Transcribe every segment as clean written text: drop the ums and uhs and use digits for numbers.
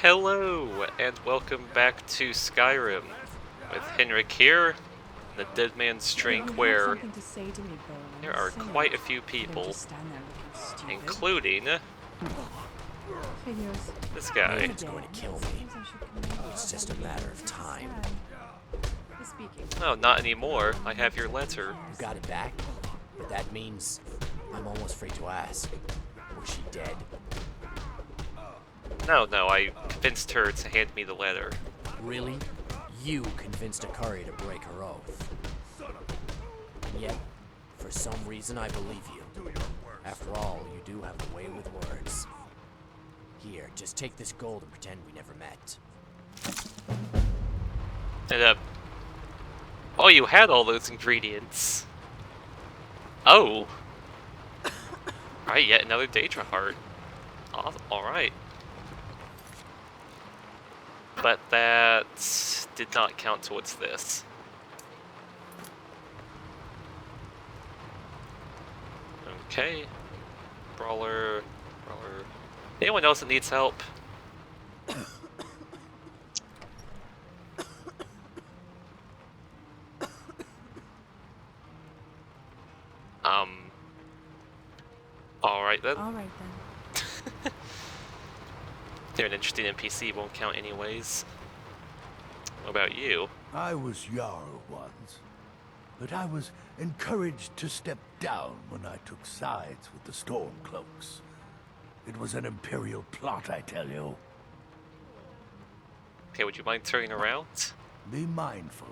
Hello, and welcome back to Skyrim, with Henrik here, the Dead Man's Drink, where there are quite a few people, including this guy. It's going to kill me. It's just a matter of time. Oh, not anymore. I have your letter. You got it back? But that means I'm almost free to ask. Was she dead? No, I convinced her to hand me the letter. Really? You convinced a courier to break her oath. And yet, for some reason, I believe you. After all, you do have a way with words. Here, just take this gold and pretend we never met. And, oh, you had all those ingredients. Oh. Alright, yet another Daedra heart. Alright. But that did not count towards this. Okay. Brawler. Anyone else that needs help? Alright then. They're an interesting NPC, won't count anyways. What about you? I was Jarl once, but I was encouraged to step down when I took sides with the Stormcloaks. It was an Imperial plot, I tell you. Okay, would you mind turning around? Be mindful.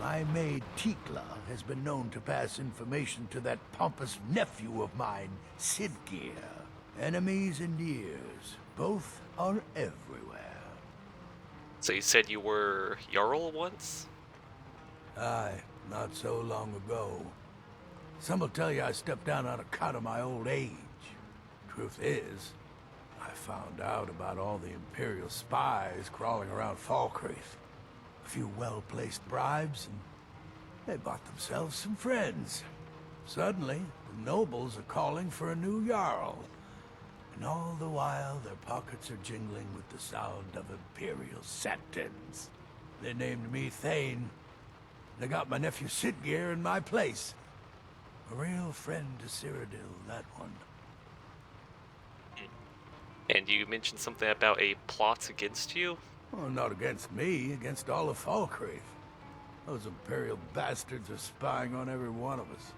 My maid Tikla has been known to pass information to that pompous nephew of mine, Sidgeir. Enemies and ears, both are everywhere. So you said you were Jarl once? Aye, not so long ago. Some will tell you I stepped down on account of my old age. Truth is, I found out about all the Imperial spies crawling around Falkreath. A few well-placed bribes, and they bought themselves some friends. Suddenly, the nobles are calling for a new Jarl. And all the while, their pockets are jingling with the sound of Imperial sentence. They named me Thane. They got my nephew Sidgeir in my place. A real friend to Cyrodiil, that one. And you mentioned something about a plot against you? Well, not against me, against all of Falkreath. Those Imperial bastards are spying on every one of us.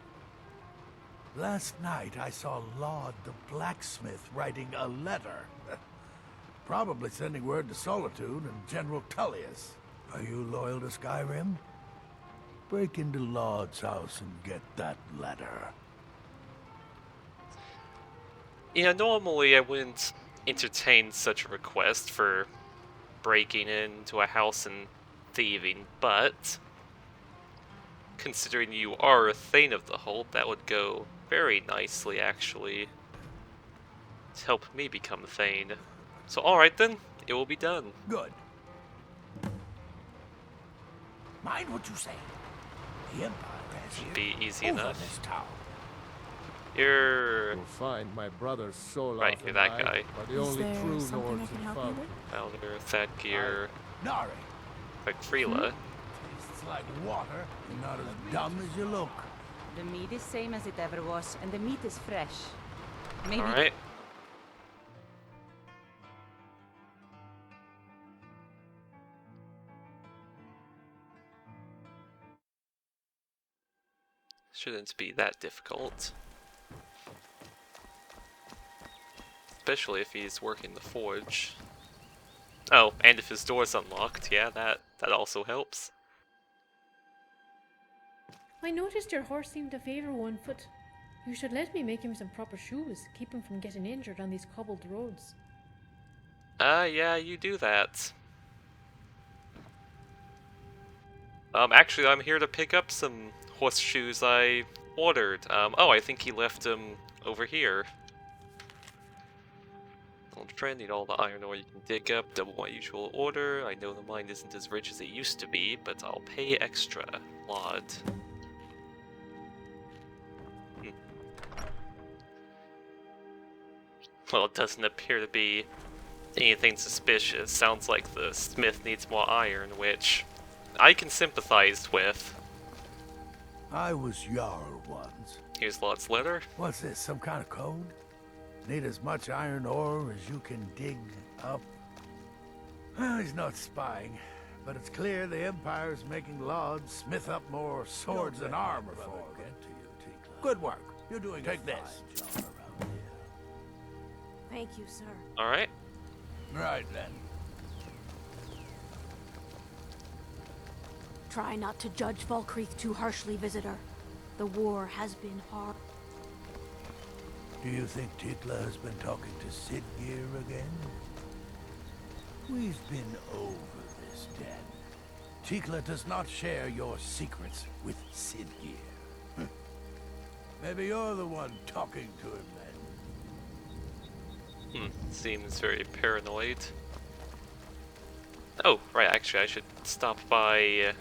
Last night, I saw Laud the blacksmith writing a letter. Probably sending word to Solitude and General Tullius. Are you loyal to Skyrim? Break into Laud's house and get that letter. Yeah, normally I wouldn't entertain such a request for breaking into a house and thieving, but considering you are a Thane of the Hold, that would go very nicely, actually, to help me become Thane. So alright then, it will be done. Good. Mind what you say. The Empire has Should be easy over enough. this town. You're... You'll find my brother's soul Right, you're that guy. are the only true lords in Falkreath. Founder, Thadgear, Nari. Frila. Tastes like water. You're not as dumb as you look. The meat is same as it ever was, and the meat is fresh. Maybe Alright. Shouldn't be that difficult. Especially if he's working the forge. Oh, and if his door's unlocked, yeah, that also helps. I noticed your horse seemed to favor 1 foot. You should let me make him some proper shoes, keep him from getting injured on these cobbled roads. Yeah, you do that. Actually, I'm here to pick up some horseshoes I ordered. Oh, I think he left them over here. Old friend, need all the iron ore you can dig up, double my usual order. I know the mine isn't as rich as it used to be, but I'll pay extra. Laud. Well, it doesn't appear to be anything suspicious. Sounds like the smith needs more iron, which I can sympathize with. I was Jarl once. Here's Lot's letter. What's this, some kind of code? Need as much iron ore as you can dig up? Well, he's not spying, but it's clear the Empire's making Lords smith up more swords and armor for him. Good work. You're doing Take this. Thank you, sir. Alright. Right then. Try not to judge Valkreath too harshly, visitor. The war has been hard. Do you think Tikla has been talking to Sidgeir again? We've been over this, Den. Tikla does not share your secrets with Sidgeir. Maybe you're the one talking to him then. Seems very paranoid. Oh, right, actually I should stop by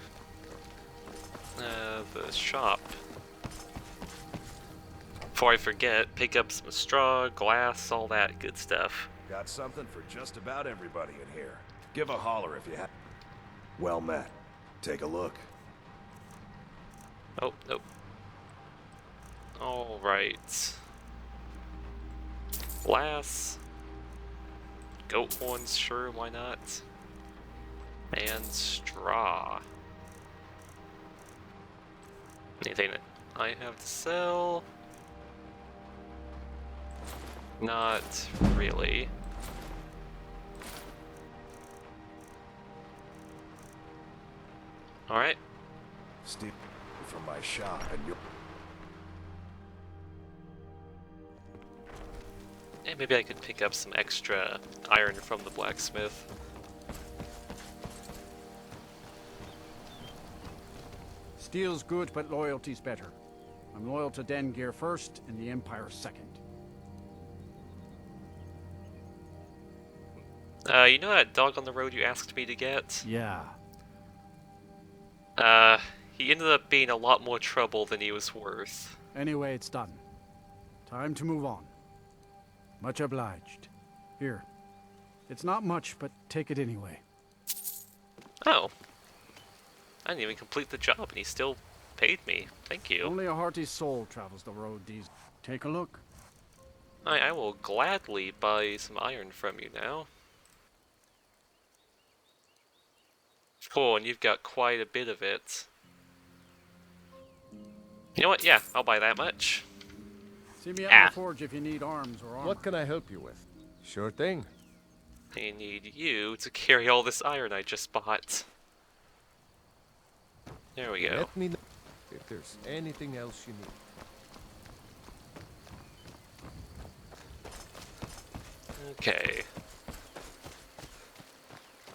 the shop. Before I forget, pick up some straw, glass, all that good stuff. Got something for just about everybody in here. Give a holler if you have. Well met. Take a look. Oh, nope. Alright. Glass. Goat horns, sure, why not? And straw. Anything that I have to sell? Not really. Alright. Steal from my shop and you're... Hey, maybe I could pick up some extra iron from the blacksmith. Steel's good, but loyalty's better. I'm loyal to Dengeir first, and the Empire second. You know that dog on the road you asked me to get? Yeah. He ended up being a lot more trouble than he was worth. Anyway, it's done. Time to move on. Much obliged. Here. It's not much, but take it anyway. Oh. I didn't even complete the job and he still paid me. Thank you. Only a hearty soul travels the road these... Take a look. I will gladly buy some iron from you now. Oh, and you've got quite a bit of it. You know what? Yeah, I'll buy that much. See me at the forge if you need arms or armor. What can I help you with? Sure thing. I need you to carry all this iron I just bought. There we go. Let me know if there's anything else you need. Okay.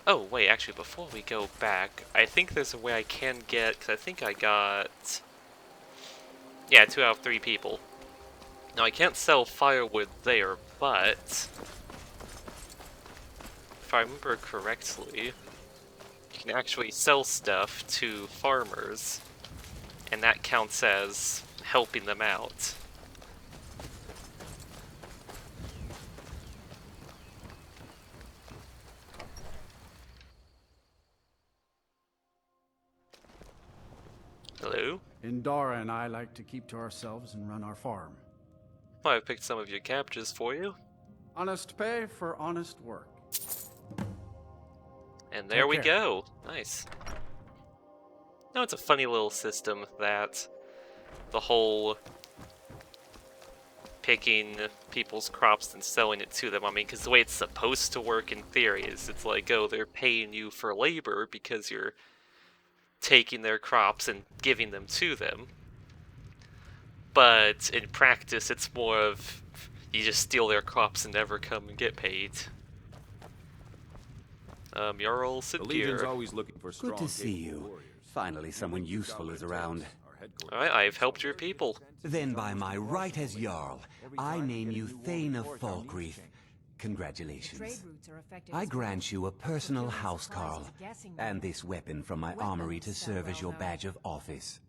Oh, wait, actually, before we go back, I think there's a way I can get, because I think I got... Yeah, 2 out of 3 people. Now, I can't sell firewood there, but... If I remember correctly, you can actually sell stuff to farmers, and that counts as helping them out. Hello? Indara and I like to keep to ourselves and run our farm. Well, I picked some of your cabbages for you. Honest pay for honest work. And there we go. Nice. No, it's a funny little system that the whole picking people's crops and selling it to them. I mean, because the way it's supposed to work in theory is it's like, oh, they're paying you for labor because you're taking their crops and giving them to them. But in practice, it's more of you just steal their crops and never come and get paid. Jarl The Legion's Sidgeir. always looking for strong, Good to see capable you. warriors. Finally, someone useful is around. Alright, I've helped your people. Then by my right as Jarl, I name you Thane of Falkreath. Congratulations. I grant you a personal housecarl, and this weapon from my armory to serve as your badge of office.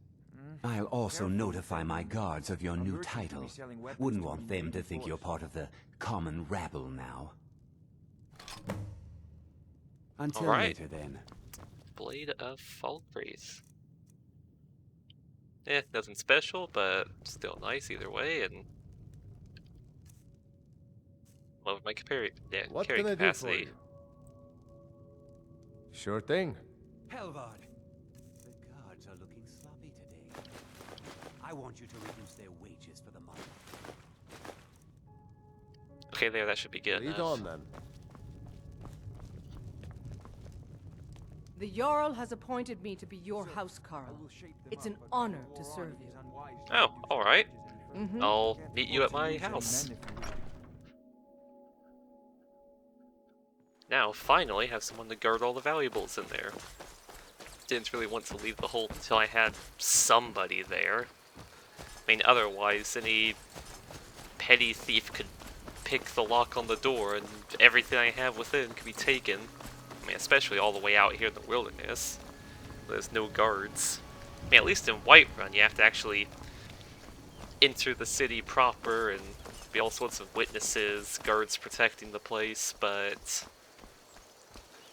I'll also notify my guards of your new title. Wouldn't want them to think you're part of the common rabble now. Until Alright. later, then. Blade of Falkreath. Nothing special, but still nice either way, and love my carrying What capacity. can I do for you? Sure thing. Helvard! The guards are looking sloppy today. I want you to reduce their wages for the month. Okay, there, that should be good Lead enough. on then. The Jarl has appointed me to be your housecarl. It's an honor to serve you. Oh, alright. I'll meet you at my house. Now, finally, have someone to guard all the valuables in there. Didn't really want to leave the hold until I had somebody there. I mean, otherwise, any petty thief could pick the lock on the door and everything I have within could be taken. I mean, especially all the way out here in the wilderness. There's no guards. I mean, at least in Whiterun, you have to actually enter the city proper and be all sorts of witnesses, guards protecting the place, but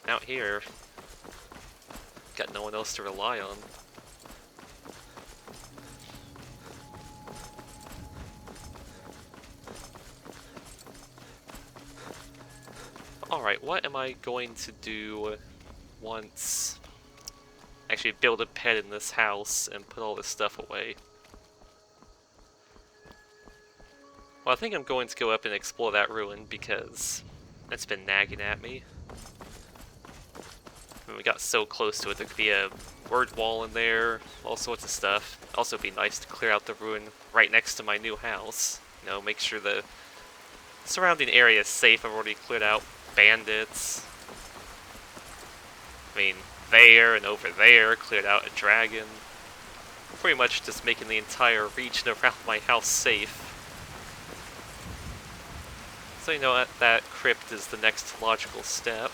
out here, got no one else to rely on. Alright, what am I going to do once... actually build a pet in this house and put all this stuff away? Well, I think I'm going to go up and explore that ruin because it's been nagging at me. When we got so close to it, there could be a word wall in there, all sorts of stuff. Also, it'd be nice to clear out the ruin right next to my new house. You know, make sure the surrounding area is safe. I've already cleared out bandits. I mean, there and over there, cleared out a dragon. Pretty much just making the entire region around my house safe. So you know what, that crypt is the next logical step.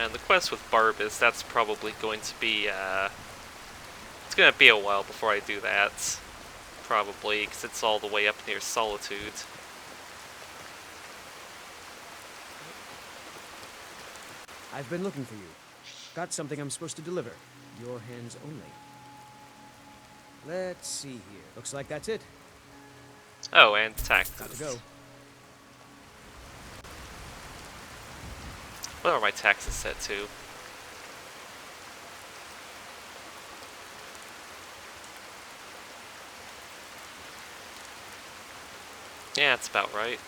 And the quest with Barbas, that's probably going to be, it's going to be a while before I do that. Probably, because it's all the way up near Solitude. I've been looking for you. Got something I'm supposed to deliver. Your hands only. Let's see here. Looks like that's it. Oh, and taxes. Got to go. What are my taxes set to? Yeah, that's about right.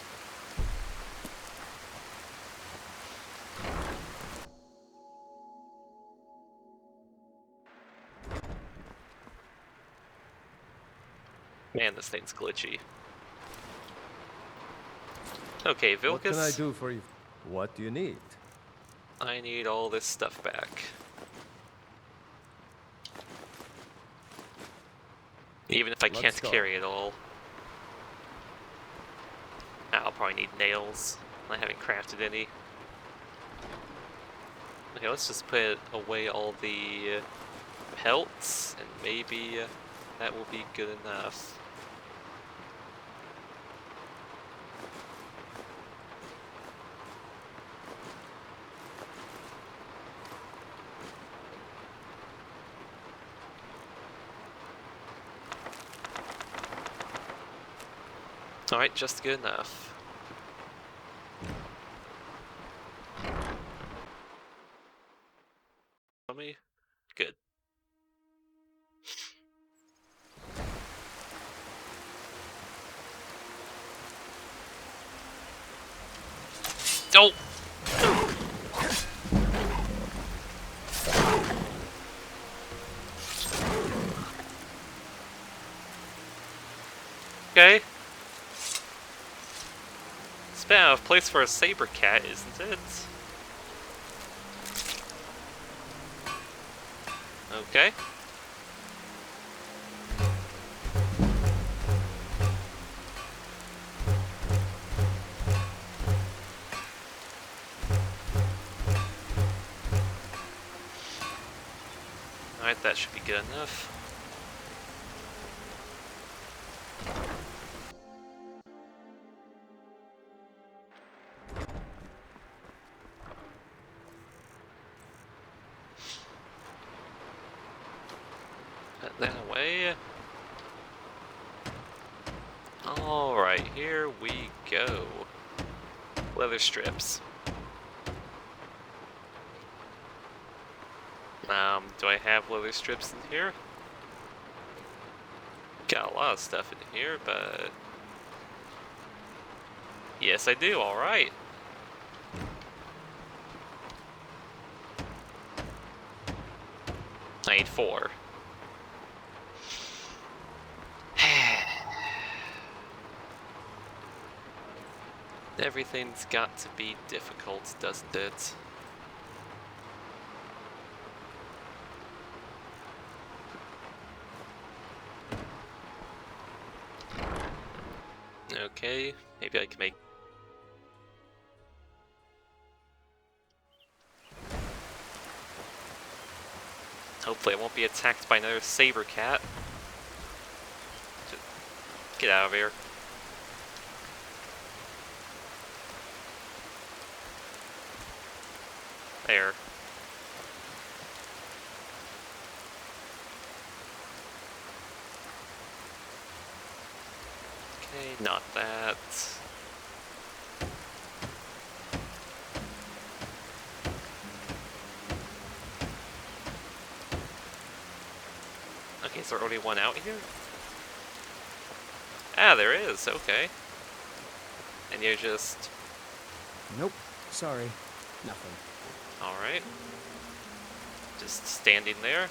Man, this thing's glitchy. Okay, Vilgus. What can I do for you? What do you need? I need all this stuff back. Even if I can't carry it all. I'll probably need nails. I haven't crafted any. Okay, let's just put away all the pelts, and maybe that will be good enough. Alright, just good enough. Me? Good. Oh! Okay. It's been out of place for a saber cat, isn't it? Okay. Alright, that should be good enough. that away. Alright, here we go. Leather strips. Do I have leather strips in here? Got a lot of stuff in here, but... Yes, I do, alright. I need 4. Everything's got to be difficult, doesn't it? Okay, maybe I can make... Hopefully I won't be attacked by another saber cat. Just get out of here. There. Okay, not that. Okay, is there only one out here? Ah, there is, okay. And you're just... Nope, sorry, nothing. Alright. Just standing there.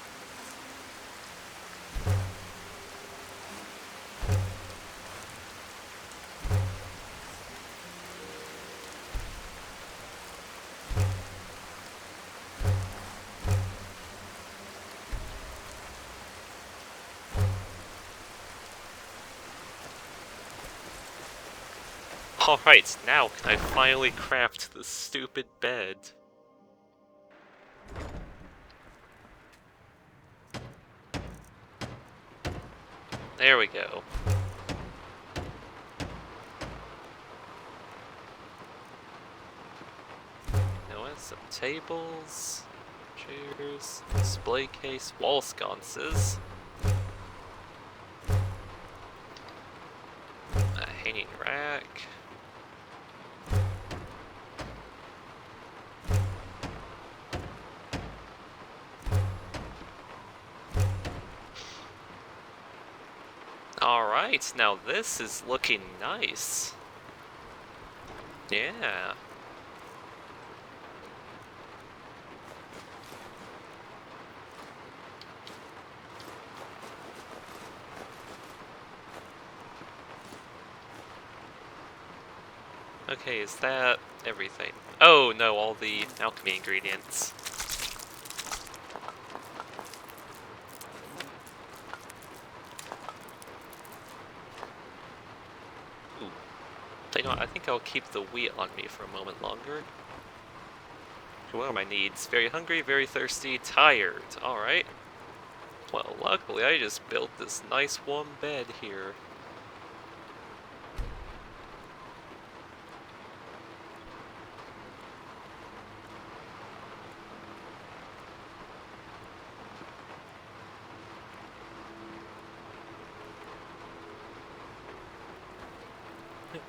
Alright, now can I finally craft the stupid bed? There we go. You know what? Some tables, chairs, display case, wall sconces. A hanging rack. Alright, now this is looking nice. Yeah. Okay, is that everything? Oh no, all the alchemy ingredients. You know what, I think I'll keep the wheat on me for a moment longer. What are my needs? Very hungry, very thirsty, tired. Alright. Well, luckily I just built this nice warm bed here.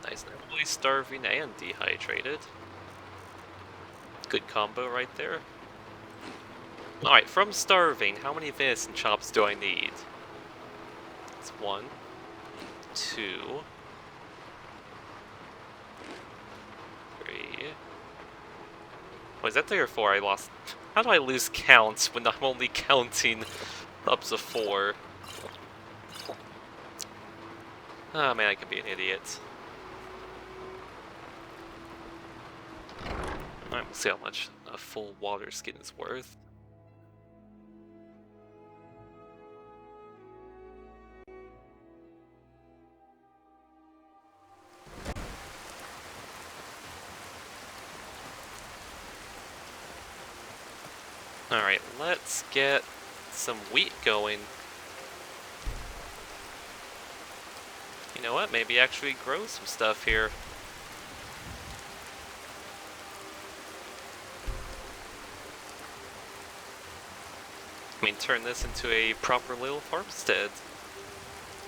Nice, I'm really starving and dehydrated. Good combo right there. Alright, from starving, how many venison chops do I need? It's 1, 2, 3. Oh, is that 3 or 4? I lost. How do I lose count when I'm only counting up to 4? Oh man, I could be an idiot. Alright, we'll see how much a full water skin is worth. Alright, let's get some wheat going. You know what? Maybe actually grow some stuff here. I mean, turn this into a proper little farmstead.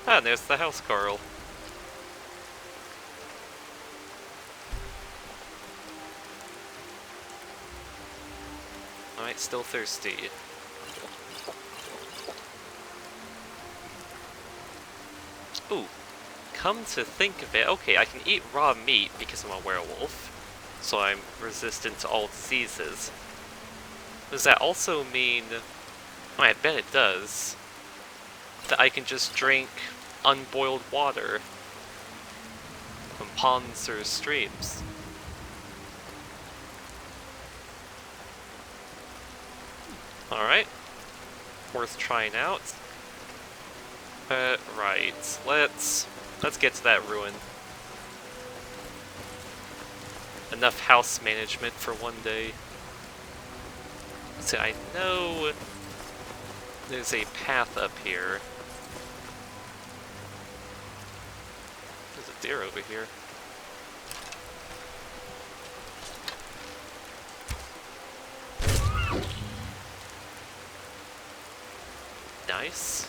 Ah, and there's the house, Carl. Alright, still thirsty. Ooh, come to think of it, okay, I can eat raw meat because I'm a werewolf, so I'm resistant to all diseases. Does that also mean, oh, I bet it does, that I can just drink unboiled water from ponds or streams? Alright, worth trying out. Right, let's get to that ruin. Enough house management for one day. So I know there's a path up here. There's a deer over here. Nice.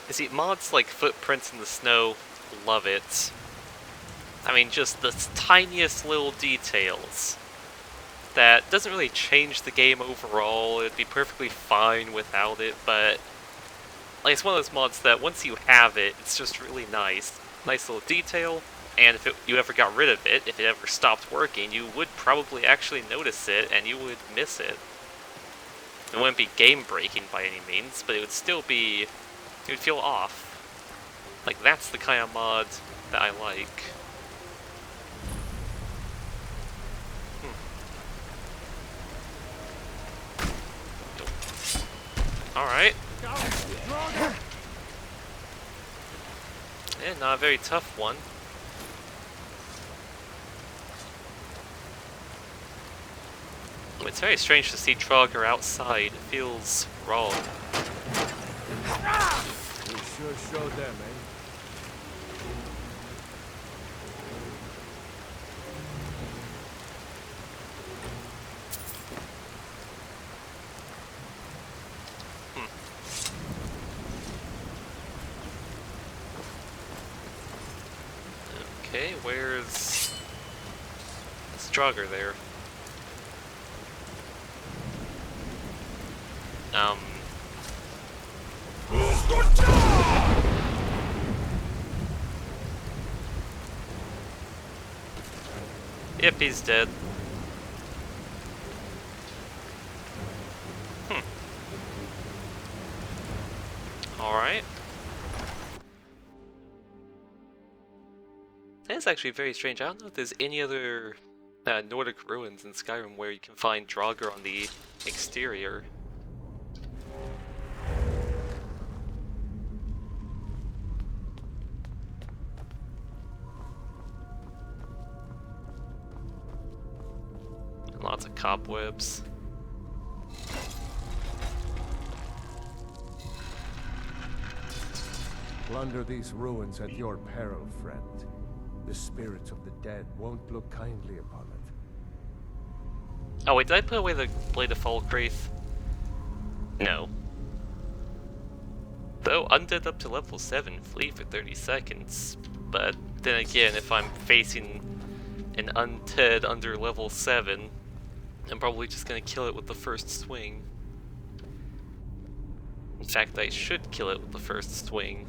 You see, mods like footprints in the snow, love it. I mean, just the tiniest little details. That doesn't really change the game overall, it'd be perfectly fine without it, but like, it's one of those mods that once you have it, it's just really nice. Nice little detail, and if you ever got rid of it, if it ever stopped working, you would probably actually notice it, and you would miss it. It wouldn't be game-breaking by any means, but it would still be... it would feel off. Like, that's the kind of mod that I like. Alright. Yeah, not a very tough one. It's very strange to see Trogger outside. It feels wrong. We sure showed them, eh? Okay, where's... it's Trogger there. Yep, he's dead. Alright. That's actually very strange. I don't know if there's any other Nordic ruins in Skyrim where you can find Draugr on the exterior. Lots of cobwebs. Plunder these ruins at your peril, friend. The spirits of the dead won't look kindly upon it. Oh wait, did I put away the Blade of Falkreath? No. Though undead up to level 7 flee for 30 seconds. But then again, if I'm facing an undead under level 7, I'm probably just gonna kill it with the first swing. In fact, I should kill it with the first swing.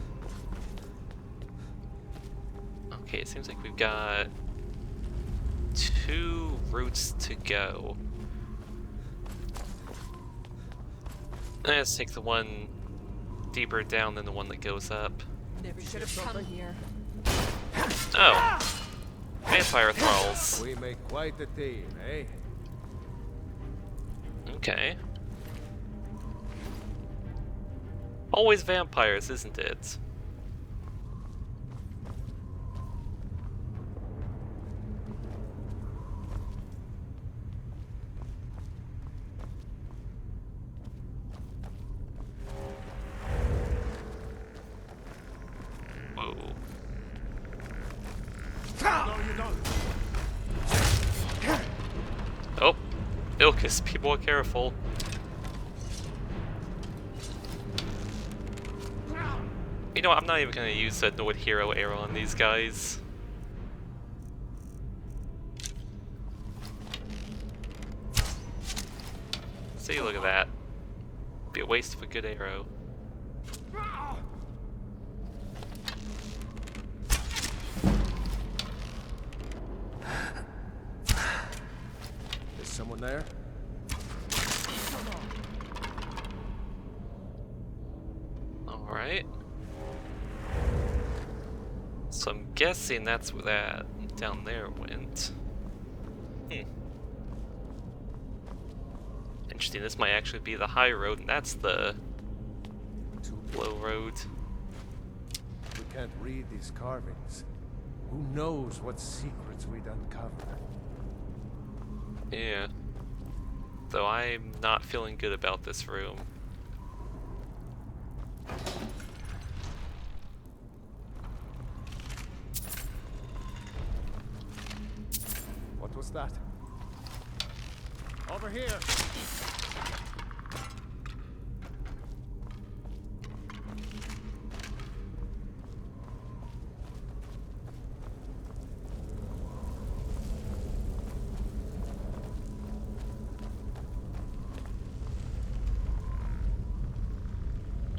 Okay, it seems like we've got 2 routes to go. Let's take the one deeper down than the one that goes up. Never should have come here. Oh! Vampire thralls. We make quite a team, eh? Okay. Always vampires, isn't it? Whoa. Just be more careful. You know what, I'm not even gonna use the Nord Hero arrow on these guys. See, look at that. Be a waste of a good arrow. Is someone there? Alright. So I'm guessing that's where that down there went. Interesting, this might actually be the high road, and that's the low road. We can't read these carvings. Who knows what secrets we'd uncover? Yeah. Though I'm not feeling good about this room. What was that? Over here!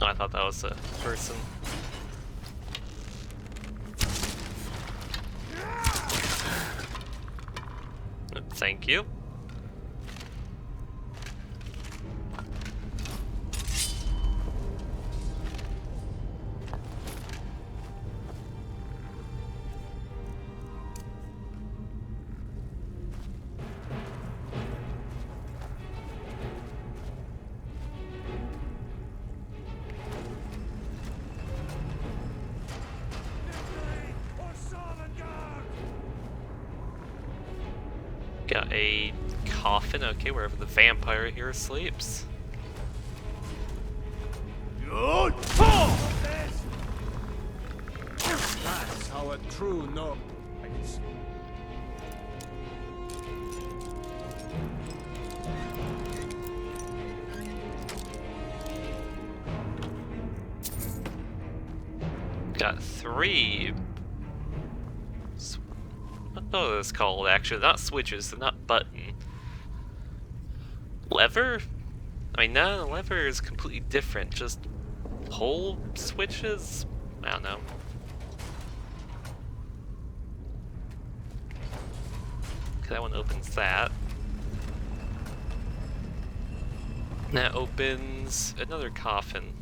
Oh, I thought that was a person. Thank you. Got a coffin, okay, wherever the vampire here sleeps. That's how a true no. I can see. Got 3. What are those called, actually? Not switches, they're not button. Lever? I mean, no, lever is completely different. Just pull switches? I don't know. Okay, that one opens that. That opens another coffin.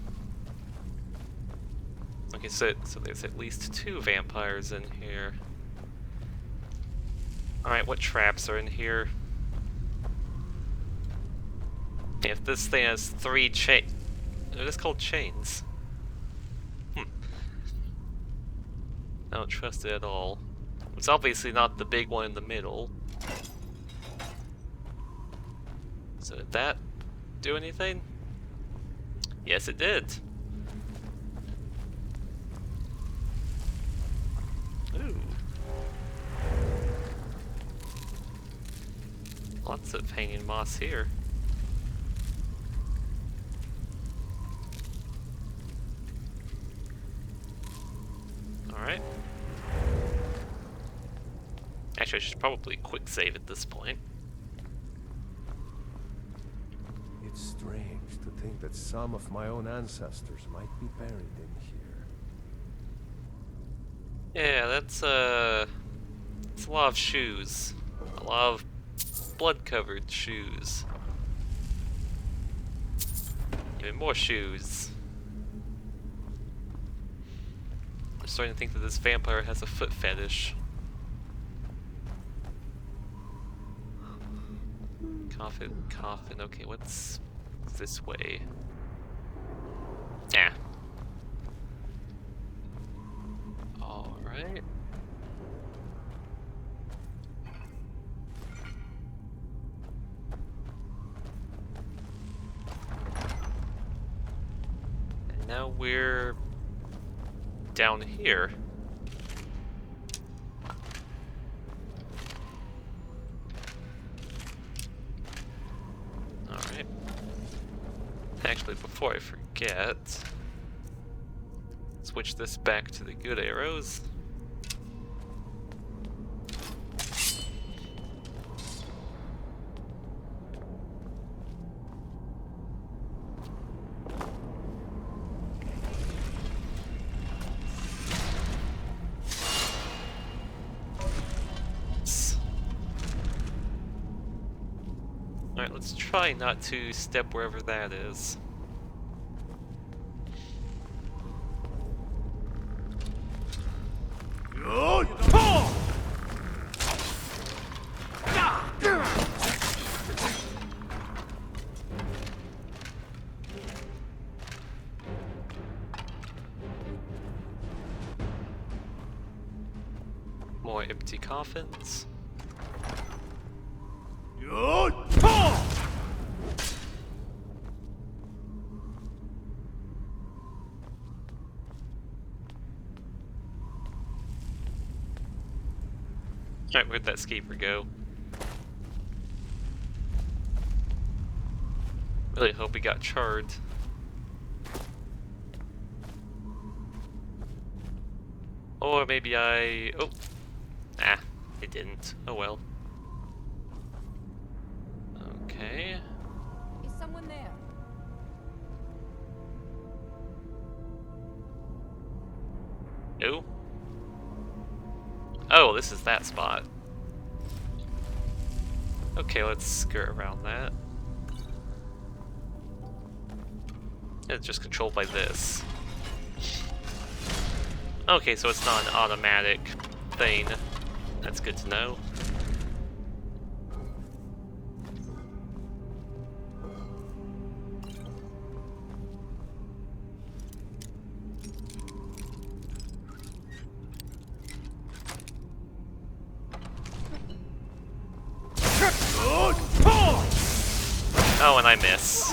Okay, so there's at least 2 vampires in here. Alright, what traps are in here? If this thing has 3 chains... They're just called chains. I don't trust it at all. It's obviously not the big one in the middle. So did that do anything? Yes, it did. Ooh. Lots of hanging moss here. Alright. Actually, I should probably quick save at this point. It's strange to think that some of my own ancestors might be buried in here. Yeah, that's a lot of shoes. A lot of blood-covered shoes. Even more shoes. I'm starting to think that this vampire has a foot fetish. Coffin, okay, what's this way? Yeah. Alright. And now we're down here. Actually, before I forget, switch this back to the good arrows. Alright, let's try not to step wherever that is. More empty coffins. Alright, where'd that skeeper go? Really hope he got charred. Or maybe I... oh! Ah, it didn't. Oh well. Okay. Is someone there? No? Oh, this is that spot. Okay, let's skirt around that. It's just controlled by this. Okay, so it's not an automatic thing. That's good to know. Oh, and I miss.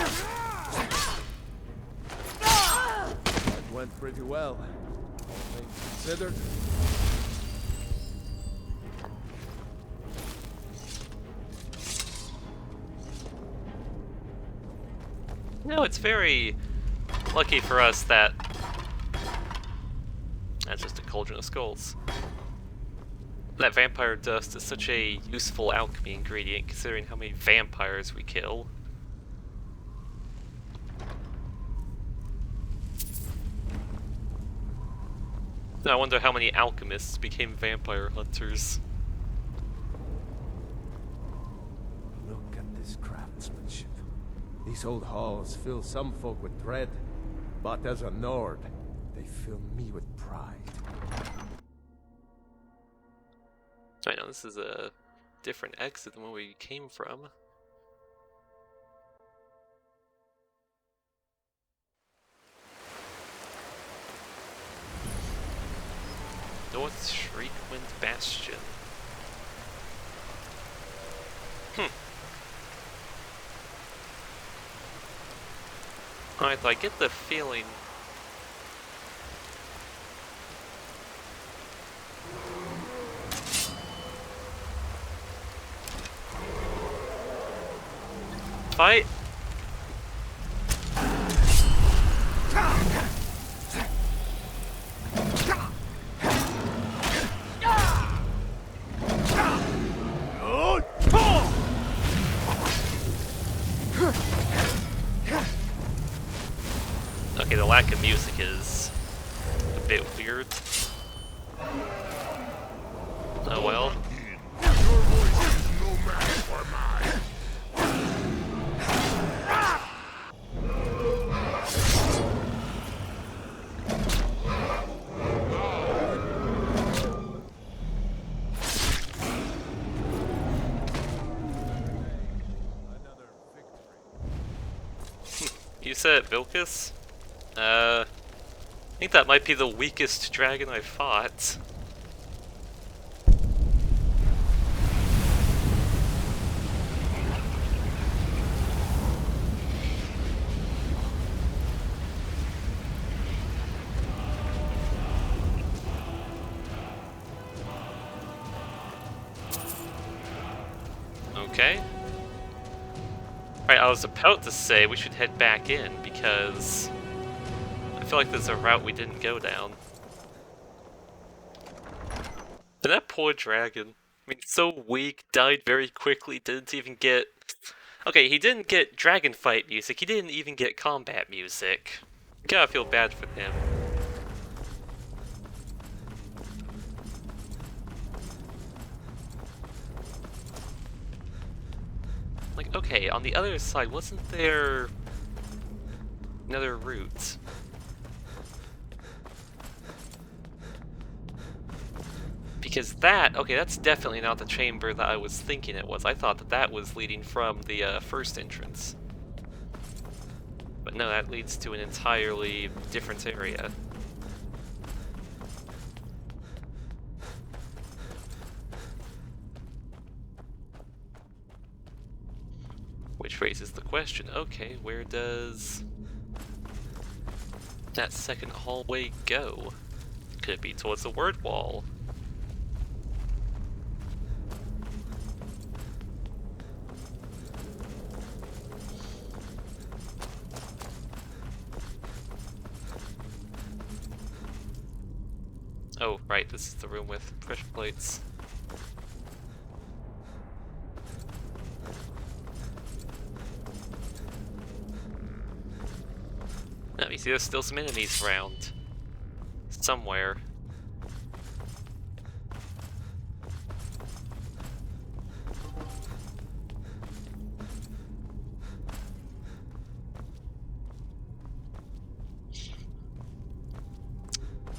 That went pretty well. All things considered. No, it's very lucky for us that... that's just a cauldron of skulls. That vampire dust is such a useful alchemy ingredient considering how many vampires we kill. I wonder how many alchemists became vampire hunters. Look at this craftsmanship. These old halls fill some folk with dread, but as a Nord, they fill me with pride. I know this is a different exit than where we came from. North Shriekwind Bastion. Alright, I get the feeling... fight? Okay, the lack of music is a bit weird. Oh well. You said Vilcus? I think that might be the weakest dragon I've fought. Okay. Right, I was about to say we should head back in, because I feel like there's a route we didn't go down. And that poor dragon, I mean, so weak, died very quickly, didn't even get... Okay, he didn't get dragon fight music, he didn't even get combat music. Gotta feel bad for him. Like, okay, on the other side, wasn't there another route? Because that, okay, that's definitely not the chamber that I was thinking it was. I thought that that was leading from the first entrance. But no, that leads to an entirely different area. Which raises the question, okay, where does that second hallway go? Could it be towards the word wall? Oh, right, this is the room with pressure plates. No, you see there's still some enemies around. Somewhere.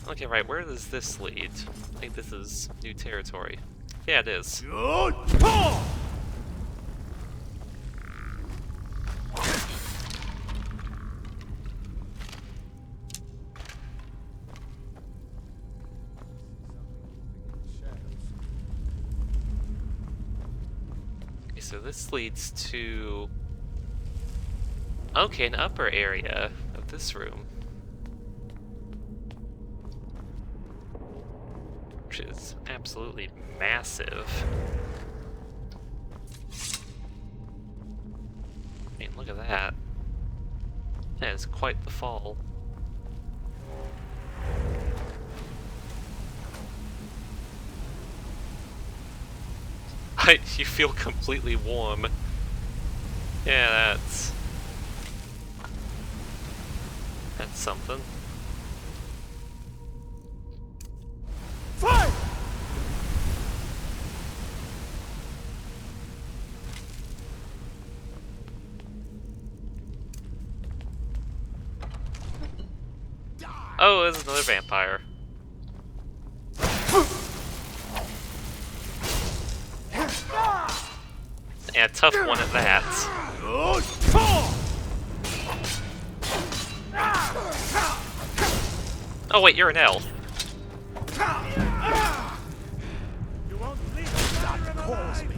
Okay, right, where does this lead? I think this is new territory. Yeah, it is. Okay, so this leads to... Okay, an upper area of this room. Which is absolutely massive. I mean, look at that. That is quite the fall. You feel completely warm. Yeah, that's something. Fire! Oh, there's another vampire. Yeah, tough one at that. Oh wait, you're an elf. You won't leave that calls me.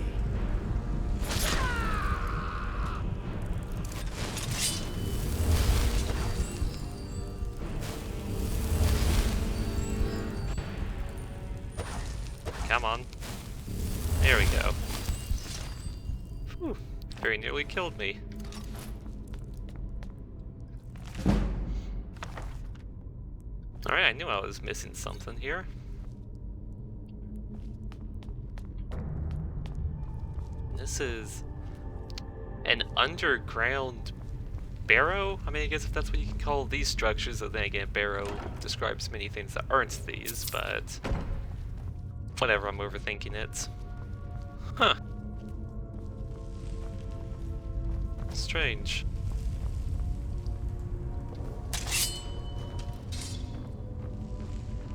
Come on. There we go. Whew, very nearly killed me. Alright, I knew I was missing something here. This is an underground barrow? I mean, I guess if that's what you can call these structures, but then again, barrow describes many things that aren't these, but whatever, I'm overthinking it. Huh. Strange.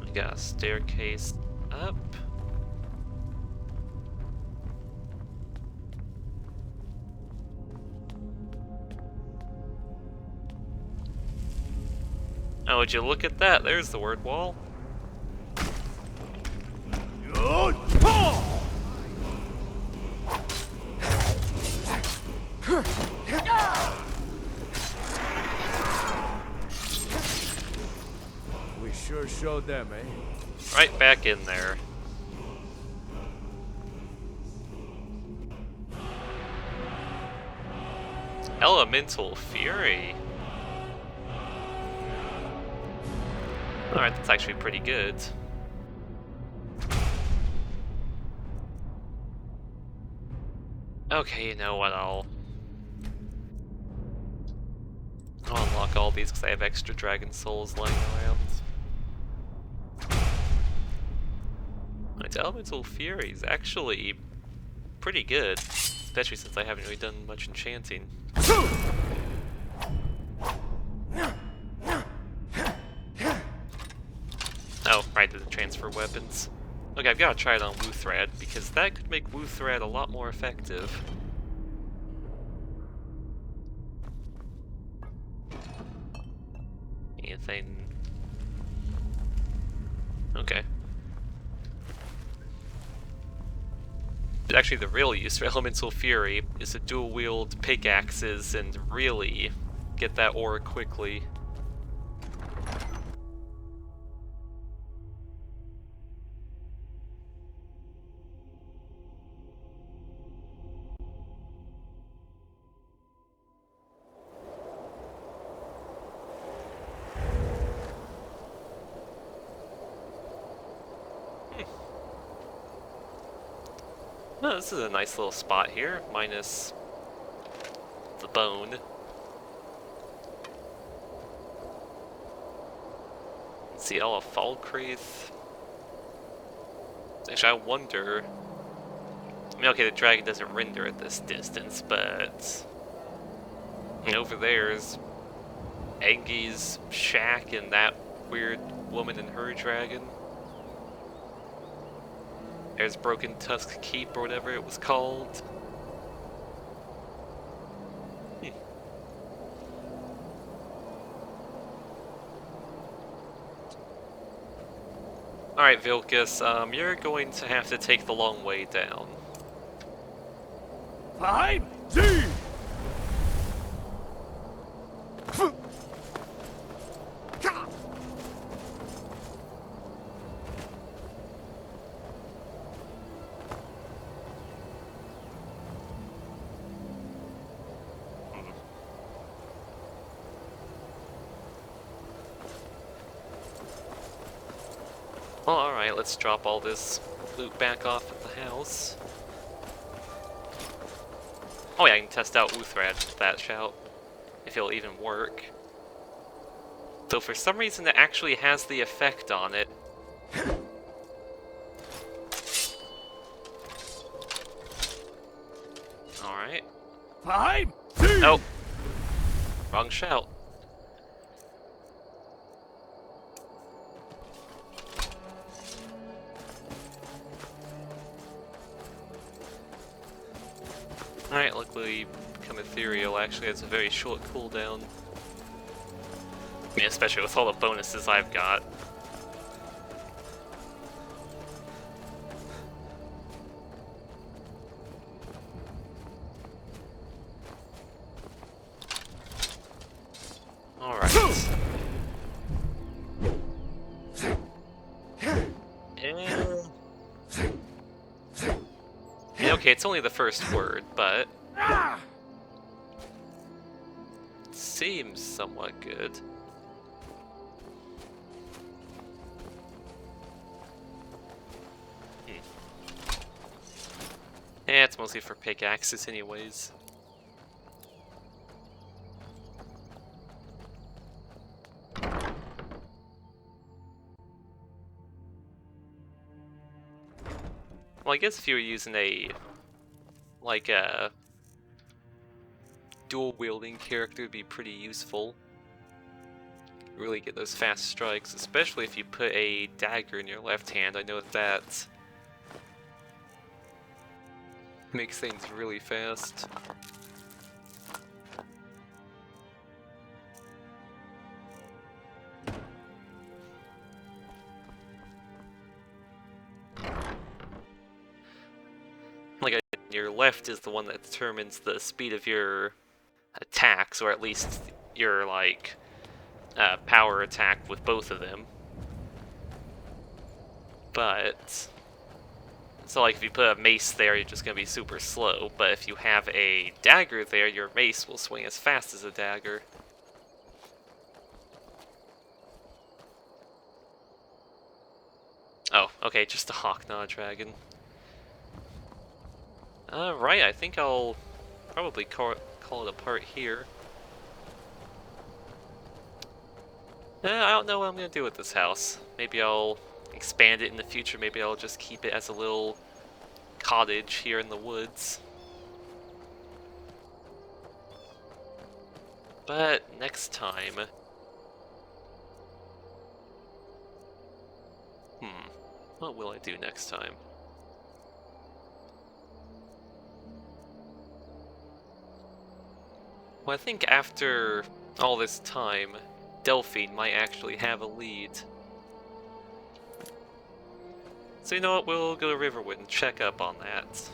We got a staircase up. Oh, would you look at that? There's the word wall. We sure showed them, eh? Right back in there. Elemental Fury. Alright, that's actually pretty good. Okay, you know what, I'll unlock all these because I have extra dragon souls lying around. Right, Elemental Fury is actually pretty good, especially since I haven't really done much enchanting. Oh, right, to transfer weapons. Okay, I've got to try it on Wuthrad, because that could make Wuthrad a lot more effective. Anything... Okay. But actually, the real use for Elemental Fury is to dual-wield pickaxes and really get that ore quickly. No, this is a nice little spot here, minus the bone. See all of Falkreath. Actually, I wonder. I mean, okay, the dragon doesn't render at this distance, but over there is Engi's shack and that weird woman and her dragon. There's Broken Tusk Keep or whatever it was called. Alright, Vilcus, you're going to have to take the long way down. 5, 2. Well, alright, let's drop all this loot back off at the house. Oh yeah, I can test out Wuthrad with that shout, if it'll even work. So for some reason it actually has the effect on it. Alright. 5, 2. Oh! Wrong shout. Alright, luckily Become Ethereal actually has a very short cooldown. I mean, especially with all the bonuses I've got. Alright. Okay, it's only the first word, but it seems somewhat good. Yeah, it's mostly for pickaxes anyways. Well, I guess if you were using a dual-wielding character, would be pretty useful. Really get those fast strikes, especially if you put a dagger in your left hand. I know that makes things really fast. Your left is the one that determines the speed of your attacks, or at least your power attack with both of them. But So like if you put a mace there, you're just gonna be super slow, but if you have a dagger there, your mace will swing as fast as a dagger. Oh, okay, just a Hawknaw dragon. Right, I think I'll probably call it a part here. I don't know what I'm gonna do with this house. Maybe I'll expand it in the future, maybe I'll just keep it as a little cottage here in the woods. But next time... what will I do next time? Well, I think after all this time, Delphine might actually have a lead. So you know what, we'll go to Riverwood and check up on that.